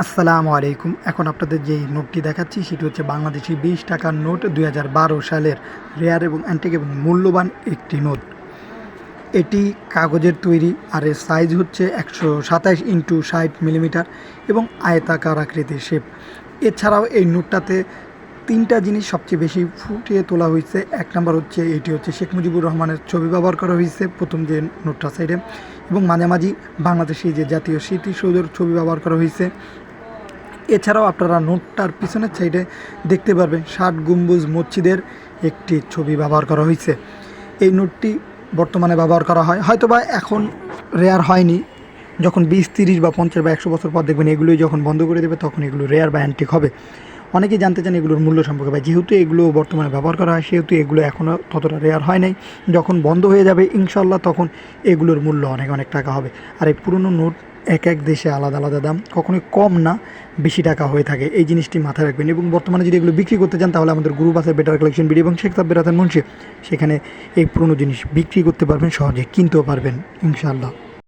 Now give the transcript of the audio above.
আসসালামু আলাইকুম। এখন আপনাদের যেই নোটটি দেখাচ্ছি সেটি হচ্ছে বাংলাদেশি 20 টাকার নোট ২০১২ সালের রেয়ার এবং অ্যান্টিক এবং মূল্যবান একটি নোট। এটি কাগজের তৈরি আর এর সাইজ হচ্ছে ১২৭x৬০ মিলিমিটার এবং আয়তাকার আকৃতির শেপ। এছাড়াও এই নোটটাতে ৩টা জিনিস সবচেয়ে বেশি ফুটিয়ে তোলা হয়েছে। ১ নাম্বার হচ্ছে এটি হচ্ছে শেখ মুজিবুর রহমানের ছবি ব্যবহার করা হয়েছে প্রথম যে নোটটার সাইডে, এবং মাঝামাঝি বাংলাদেশের যে জাতীয় স্মৃতিসৌধের ছবি ব্যবহার করা হয়েছে। এছাড়াও আপনারা নোটটার পিছনের সাইডে দেখতে পারবেন ৬০ গম্বুজ মসজিদের একটি ছবি ব্যবহার করা হয়েছে। এই নোটটি বর্তমানে ব্যবহার করা হয়, হয়তোবা এখন রেয়ার হয়নি। যখন ২০, ৩০ বা ৫০ বা ১০০ বছর পর দেখবেন এগুলোই যখন বন্ধ করে দেবে তখন এগুলো রেয়ার বা অ্যান্টিক হবে। অনেকেই জানতে চান এগুলোর মূল্য সম্পর্কে, বা যেহেতু এগুলো বর্তমানে ব্যবহার করা হয় সেহেতু এগুলো এখনও ততটা রেয়ার হয় নাই। যখন বন্ধ হয়ে যাবে ইনশাল্লাহ তখন এগুলোর মূল্য অনেক অনেক টাকা হবে। আর এই পুরনো নোট এক এক দেশে আলাদা আলাদা দাম, কখনোই কম না বেশি টাকা হয়ে থাকে, এই জিনিসটি মাথায় রাখবেন। এবং বর্তমানে যদি এগুলো বিক্রি করতে চান তাহলে আমাদের গ্রুপ আছে বেটার কালেকশন বিডি এবং শেখ সাব্বির হাসান মুন্সি, সেখানে এই পুরনো জিনিস বিক্রি করতে পারবেন, সহজে কিনতেও পারবেন ইনশাআল্লাহ।